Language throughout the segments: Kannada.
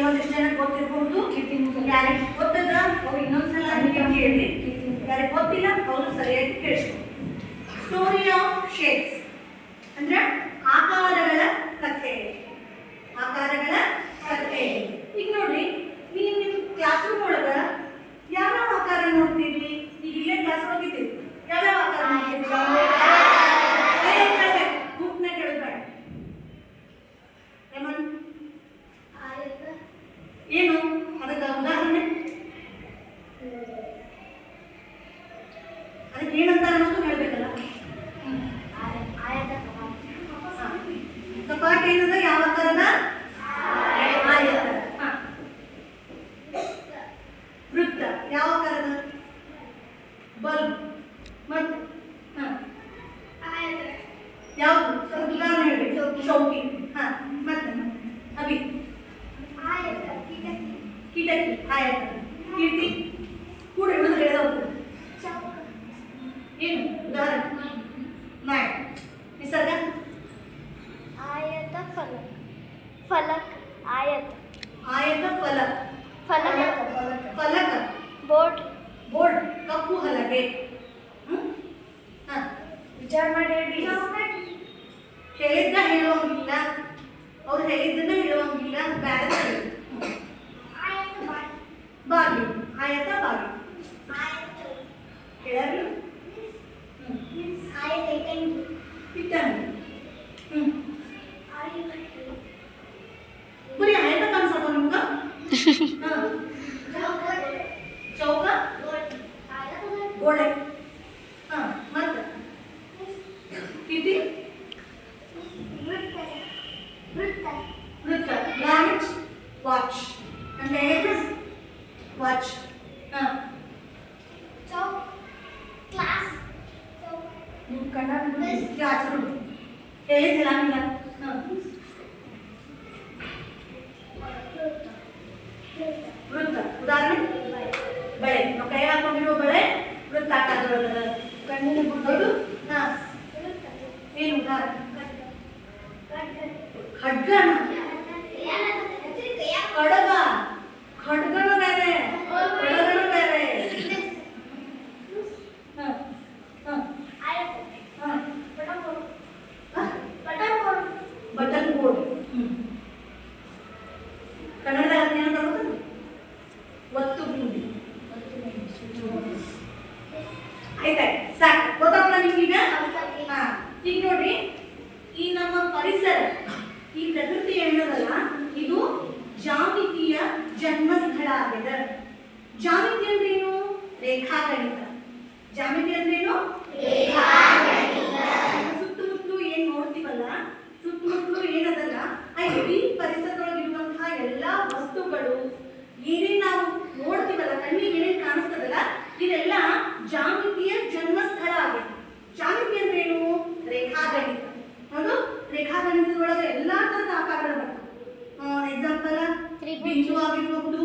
ಕೆಲವೊಂದಿಷ್ಟು ಜನ ಗೊತ್ತಿರಬಹುದು, ಯಾರಿಗೆ ಗೊತ್ತದ ಅವ್ರು ಇನ್ನೊಂದ್ಸಲ ಕೇಳಿ, ಯಾರಿಗೆ ಗೊತ್ತಿಲ್ಲ ಅವರು ಸರಿಯಾಗಿ ಕೇಳಿಸ್ಕೊಂಡು. ಸ್ಟೋರಿ ಆಫ್ ಶೇಪ್ಸ್ ಅಂದ್ರೆ ಆಕಾರಗಳ ಕಥೆ. ಆಕಾರಗಳ ಕಥೆ. ಈಗ ನೋಡ್ರಿ, ನೀವು ನಿಮ್ಮ ಕ್ಲಾಸ್ ರೂಮ್ ಒಳಗ ಯಾವ್ಯಾವ ಆಕಾರ ನೋಡ್ತೀವಿ? ಈಗ ಇಲ್ಲೇ ಕ್ಲಾಸ್ ಹೋಗಿದ್ದೀವಿ, ಯಾವ್ಯಾವ ಆಕಾರ ನೋಡ್ತೀವಿ? ಗುಂಪ್ನಾಗ ಹೇಳ್ಬೇಡ. ಏನು ಅದಕ್ಕೆ ಉದಾಹರಣೆ? ಅದಕ್ಕೆ ಏನಂತ ಅನ್ನೋದು ಹೇಳ್ಬೇಕಲ್ಲ. ಕಪಾಟ ಏನದ? ಯಾವ ತರದ? ವೃತ್ತ ಯಾವ ತರದ? ಬಲ್ಬ್. ಮತ್ತೆ ಯಾವುದು? ಸ್ವಲ್ಪ ಉದಾಹರಣೆ ಹೇಳ್ಬೇಕು. ಶೌಕಿ. ಮತ್ತೆ ಅಭಿ ಕಿಟಕಿ. ಆಯತ. ಕೀರ್ತಿ ಕೂಡ ಹೇಳಿದ್ರೆ ಹೇಳೋದು ಏನು ಉದಾಹರಣೆ? ಮ್ಯಾಟ್. ನಿಸರ್ಗ ಆಯತ ಫಲಕ. ಫಲಕ ಆಯತ. ಆಯತ ಫಲಕ. ಫಲಕ ಫಲಕ. ಬೋರ್ಡ್. ಬೋರ್ಡ್ ಕಪ್ಪು ಹಲಗೆ. ವಿಚಾರ ಮಾಡಿ ಹೇಳಿದ್ದ ಹೇಳುವಂಗಿಲ್ಲ, ಅವ್ರು ಹೇಳಿದ್ದನ್ನ ಹೇಳುವಂಗಿಲ್ಲ. ಬ್ಯಾಲೆನ್ಸ್ ಬಾಗಿಲು. ಆಯತ ಬಾಗಿಲು ಹೇಳಲು. ಇಟ್ಟಂಗಿ. ಬರೀ ಆಯತ ಕಾಣಿಸೋದು ನಮ್ಗ. ಚೌಕ. ಗೋಡೆ. ಮತ್ತೆ ಕೀರ್ತಿ ವೃತ್ತ. ಗಾರ್ಮೆಂಟ್. ವಾಚ್. ಅಂದ್ರೆ ವಾಚ್. ಕ್ಲಾಸ್. Classroom. ಹೇಳಿದ್ದಿಲ್ಲ ಹಂಗಿಲ್ಲ. ವೃತ್ತ ಉದಾಹರಣೆ ಬಳೆ. ನಾವು ಕೈ ಹಾಕೊಂಡಿರೋ ಬಳೆ ವೃತ್ತಾಕಾರದೊಳಗದ. ಕಣ್ಣಿನ ಗುಡ್ಡೋದು. ಏನು ಉದಾಹರಣೆ? ಖಡ್ಗ. ಕಡಗ. ಖಡ್ಗನು ಬೇರೆ, ಕಡಗನು ಬೇರೆ. Button board. ಕನ್ನಡದಾಗ ಏನು ಬರೋದು? ಒತ್ತು ಗುಂಡಿ. ಆಯ್ತಾಯ್ತು, ಸಾಕು. ಗೊತ್ತಾಗ್ತಲ್ಲ ನಿಮ್ಗೀಗ? ಈಗ ನೋಡ್ರಿ, ಈ ನಮ್ಮ ಪರಿಸರ, ಈ ಪ್ರಕೃತಿ ಹೇಳೋದಲ್ಲ, ಇದು ಜಾಮಿತಿಯ ಜನ್ಮಸ್ಥಳ ಆಗಿದೆ. ಜಾಮಿತಿ ಅಂದ್ರೇನು? ರೇಖಾಗಣಿತ. ಜಾಮಿತಿ ಅಂದ್ರೇನು? ಸುತ್ತಮುತ್ತಲು ಏನ್ ನೋಡ್ತೀವಲ್ಲ, ಸುತ್ತಮುತ್ತಲು ಏನದಲ್ಲ, ಆ ಇಡೀ ಪರಿಸರದೊಳಗಿರುವಂತಹ ಎಲ್ಲಾ ವಸ್ತುಗಳು ಏನೇನ್ ನಾವು ನೋಡ್ತೀವಲ್ಲ, ಕಣ್ಣಿಗೆ ಏನೇನ್ ಕಾಣಿಸ್ತದಲ್ಲ, ಇದೆಲ್ಲ ಜಾಮಿತಿಯ ಜನ್ಮಸ್ಥಳ ಆಗಿದೆ. ಜಾಮಿತಿ ಅಂದ್ರೇನು? ರೇಖಾಗಣಿತ. ಅದು ರೇಖಾಗಣಿತದೊಳಗೆ ಎಲ್ಲಾ ತರದ ಆಕಾರಗಳು ಬರ್ತವೆ. ಎಕ್ಸಾಂಪಲ್ ಬಿಂದು ಆಗಿರಬಹುದು,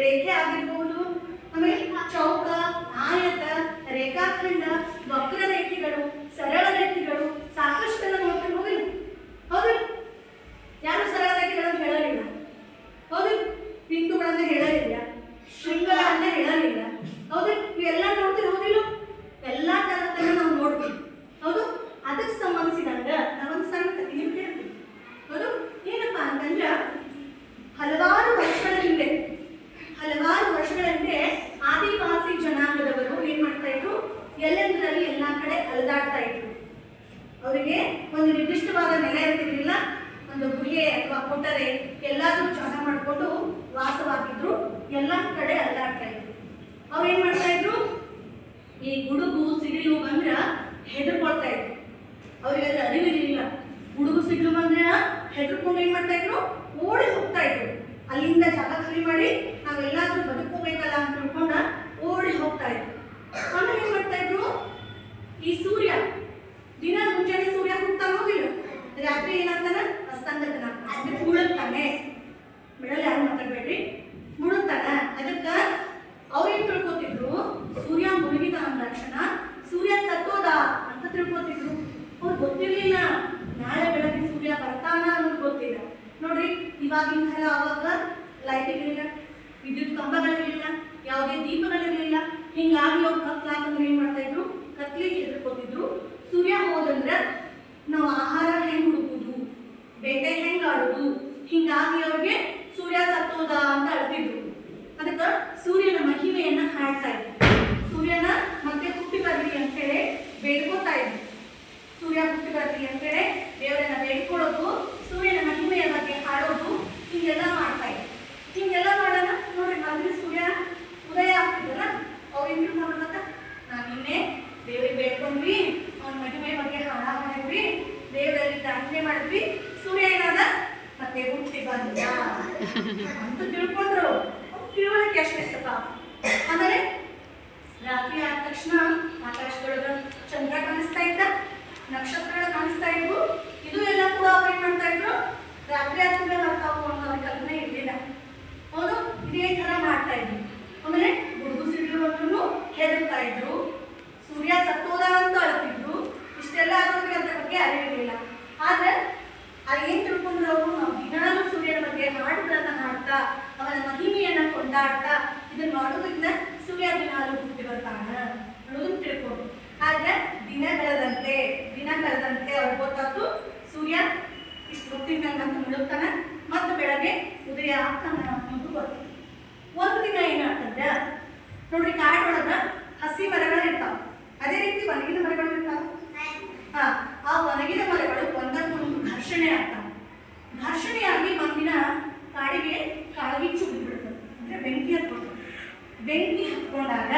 ರೇಖೆ ಆಗಿರಬಹುದು, ಆಮೇಲೆ ಚೌಕ, ಆಯತ, ರೇಖಾಖಂಡ, ವಕ್ರರೇಖೆಗಳು, ಸರಳ ರೇಖೆಗಳು, ಸಾಕಷ್ಟೆಲ್ಲ ನೋಡ್ಕೊಂಡು ಹೋಗಿಲ್ಲ. ಹೌದು, ಯಾರು ಸರಳ ರೇಖೆಗಳನ್ನು ಹೇಳಲಿಲ್ಲ. ಹೌದು, ಬಿಂದುಗಳನ್ನ ಹೇಳಲಿಲ್ಲ, ಶೃಂಗಗಳನ್ನ ಹೇಳಲಿಲ್ಲ. ಹೌದು, ಇವೆಲ್ಲ ನೋಡ್ತೀವಿ. ಹೌದಿಲ್ಲ? ಎಲ್ಲಾ ತರದನ್ನ ನಾವು ನೋಡ್ತೀವಿ. ಹೌದು, ಅದಕ್ಕೆ ಸಂಬಂಧಿಸಿದಂಗ ನಾವೊಂದು ಸಣ್ಣ ಕಥೆಯನ್ನು ಹೇಳ್ತೀವಿ. ಹೌದು, ಏನಪ್ಪಾ ಅಂತಂದ್ರ, ಹಲವಾರು ವರ್ಷಗಳ ಹಿಂದೆ ಆದಿವಾಸಿ ಜನಾಂಗದವರು ಏನ್ ಮಾಡ್ತಾ ಇದ್ರು? ಎಲ್ಲೆಂದರಲ್ಲಿ ಎಲ್ಲಾ ಕಡೆ ಅಲೆದಾಡ್ತಾ ಇದ್ರು. ಅವರಿಗೆ ಒಂದು ನಿರ್ದಿಷ್ಟವಾದ ನೆಲೆ ಇರ್ತಿರ್ಲಿಲ್ಲ. ಒಂದು ಗುಹೆ ಅಥವಾ ಕೊಟ್ಟರೆ ಎಲ್ಲಾದ್ರೂ ಜಾಗ ಮಾಡಿಕೊಂಡು ವಾಸವಾಗಿದ್ರು. ಎಲ್ಲಾ ಕಡೆ ಅಲೆದಾಡ್ತಾ ಇದ್ರು. ಅವ್ರು ಏನ್ ಮಾಡ್ತಾ ಇದ್ರು? ಈ ಗುಡುಗು ಸಿಡಿಲು ಬಂದ್ರ ಹೆದರ್ಕೊಳ್ತಾ ಇದ್ರು. ಅವ್ರಿಗೆ ಅದ್ರ ಅರಿವಿರಲಿಲ್ಲ. ಗುಡುಗು ಸಿಡಿಲು ಬಂದ್ರೆ ಹೆದರ್ಕೊಂಡು ಏನ್ ಮಾಡ್ತಾ ಇದ್ರು? ಓಡಿ ಹೋಗ್ತಾ ಇದ್ರು. ಅಲ್ಲಿಂದ ಜಾಗ ಖಾಲಿ ಮಾಡಿ ನಾವೆಲ್ಲಾದ್ರೂ ಬದುಕೋಬೇಕಲ್ಲ ಅಂತ ತಿಳ್ಕೊಂಡ ಓಡಿ ಹೋಗ್ತಾ ಇದ್ರು. ಆಮೇಲೆ ಏನ್ ಮಾಡ್ತಾ ಇದ್ರು? ಈ ಸೂರ್ಯ ದಿನ ಮುಂಜಾನೆ ಸೂರ್ಯ ಹುಟ್ತಾನೋ ಇಲ್ಲ, ರಾತ್ರಿ ಏನಾಗ್ತಾನ? ಅಸ್ತಂಗತನ. ಅಂದ್ರೆ ಮುಳುಗ್ತಾನೆ. ಬಿಡಲ್ಲ, ಯಾರು ಮಾತಾಡ್ಬೇಡ್ರಿ. ಮುಳುಗ್ತಾನ. ಅದಕ್ಕ ಅವ್ರೇನ್ ತಿಳ್ಕೊತಿದ್ರು? ಸೂರ್ಯ ಮುಳುಗಿದ ಅಂದ ತಕ್ಷಣ ಸೂರ್ಯ ಸತ್ತೋದ ಅಂತ ತಿಳ್ಕೊತಿದ್ರು. ಅವ್ರು ಗೊತ್ತಿರ್ಲಿಲ್ಲ ನಾಳೆ ಬೆಳಗ್ಗೆ ಸೂರ್ಯ ಬರ್ತಾನ ಅನ್ನೋದು ಗೊತ್ತಿಲ್ಲ. ನೋಡ್ರಿ, ಇವಾಗಿನ ಕಾಲ ಅವಾಗ ಲೈಟ್ ಇರಲಿಲ್ಲ, ವಿದ್ಯುತ್ ಕಂಬಗಳಿರಲಿಲ್ಲ, ಯಾವುದೇ ದೀಪಗಳಿರಲಿಲ್ಲ. ಹಿಂಗಾಗಿ ಅವ್ರು ಕತ್ಲಾಕಂದ್ರೆ ಏನ್ ಮಾಡ್ತಾ ಇದ್ರು, ಕತ್ಲಿಗೆ ಹೆದರ್ಕೋತಿದ್ರು. ಸೂರ್ಯ ಹೋದಂದ್ರೆ ನಾವು ಆಹಾರ ಹೆಂಗ್ ಹುಡುಕುದು, ಬೇಟೆ ಹೆಂಗ್ ಆಡುದು, ಹಿಂಗಾಗಿ ಅವ್ರಿಗೆ ಸೂರ್ಯ ಸತ್ತೋದ ಅಂತ ಅಳ್ತಿದ್ರು. ಅದಕ್ಕೆ ಸೂರ್ಯನ ಮಹಿಮೆಯನ್ನ ಹಾಡ್ತಾ ಇದ್ರು. ಸೂರ್ಯನ ಮತ್ತೆ ಹುಟ್ಟಿ ಬರ್ಲಿ ಅಂತ ಹೇಳಿ ಬೇಡ್ಕೋತಾ ಇದ್ರು. ಸೂರ್ಯ ಹುಟ್ಟಿ ಬರ್ಲಿ ಅಂತ ಹೇಳಿ ದೇವರನ್ನ ಬೇಡ್ಕೊಳ್ಳೋದು, ಸೂರ್ಯನ ಮಹಿಮೆಯ ಬಗ್ಗೆ ಹಾಡೋದು, ಹಿಂಗೆಲ್ಲ ಮಾಡ್ತಾ ಇದ್ರು. ಹಿಂಗೆಲ್ಲ ಮಾಡೋಣ ನೋಡ್ರಿ, ಮೊದಲು ಸೂರ್ಯ ಉದಯ ಆಗ್ತಿದ್ದಲ್ಲ, ಅವ್ರು ಏನ್ ತಿಳ್ಕೊಂಡ್ರ, ನಾನು ನಿನ್ನೆ ದೇವ್ರಿಗೆ ಬೇಡ್ಕೊಂಡ್ವಿ, ಅವನ ಮಹಿಮೆ ಬಗ್ಗೆ ಹಾಡ ಮಾಡಿದ್ವಿ, ದೇವರಲ್ಲಿ ಪ್ರಾರ್ಥನೆ ಮಾಡಿದ್ವಿ, ಸೂರ್ಯ ಏನಾದ ಮತ್ತೆ ಹುಟ್ಟಿ ಬಂದ ಅಂತ ತಿಳ್ಕೊಂಡ್ರು. ತಿಳುವಳಿಕೆ ಅಷ್ಟೇಪ್ಪ. ಆಮೇಲೆ ರಾತ್ರಿ ಆದ ತಕ್ಷಣ ಆಕಾಶದೊಳಗ ಚಂದ್ರ ಕಾಣಿಸ್ತಾ ಇದ್ದ, ನಕ್ಷತ್ರಗಳು ಕಾಣಿಸ್ತಾ ಇದ್ವು. ಇದು ಎಲ್ಲ ಕೂಡ ಅವ್ರು ಏನ್ ಮಾಡ್ತಾ ಇದ್ರು, ರಾತ್ರಿ ಆದ ಕೂಡ ಬರ್ತಾವು ಅನ್ನೋ ಅವ್ರ ಕಲ್ಪನೆ ಇರಲಿಲ್ಲ. ಅವರು ಇದೇ ತರ ಮಾಡ್ತಾ ಇದ್ರು. ಆಮೇಲೆ ಗುಡುಗು ಸಿಡಿಯುವಂತೂ ಹೆದರ್ತಾ ಇದ್ರು, ಸೂರ್ಯ ಸತ್ತೋದ ಅಂತ ಅಳ್ತಿದ್ರು. ಇಷ್ಟೆಲ್ಲ ಆಗೋದ್ರಿಗೆ ಅದ್ರ ಬಗ್ಗೆ ಅರಿವಿರಲಿಲ್ಲ. ಆದ್ರೆ ಏನ್ ತಿಳ್ಕೊಂಡ್ರು ಅವರು, ನಾವು ದಿನಾಲೂ ಸೂರ್ಯನ ಬಗ್ಗೆ ಹಾಡುಗಳನ್ನ ಹಾಡ್ತಾ ಅವನ ಮಹಿಮೆಯನ್ನ ಕೊಂಡಾಡ್ತಾ ಇದನ್ನ ಮಾಡೋದ್ರಿಂದ ಸೂರ್ಯ ದಿನಾಲೂ ಹುಟ್ಟಿ ಬರ್ತಾನ ಅನ್ನೋದನ್ನ ತಿಳ್ಕೊಂಡ್ರು. ಆದ್ರೆ ದಿನ ಕಳೆದಂತೆ ಅವ್ರಿಗೆ ಗೊತ್ತಾಯ್ತು, ಸೂರ್ಯ ಇಷ್ಟು ಹೊತ್ತಿನ ಅಂತ ಮುಳುಗ್ತಾನ, ಮತ್ತೆ ಬೆಳಗ್ಗೆ ಉದಯ ಆಗ್ತಾನ ಅನ್ನೋದು ಗೊತ್ತು. ಒಂದು ದಿನ ಏನಾಗ್ತಂದ್ರೆ ನೋಡ್ರಿ, ಕಾಡೊಳಗ ಹಸಿ ಮರಗಳು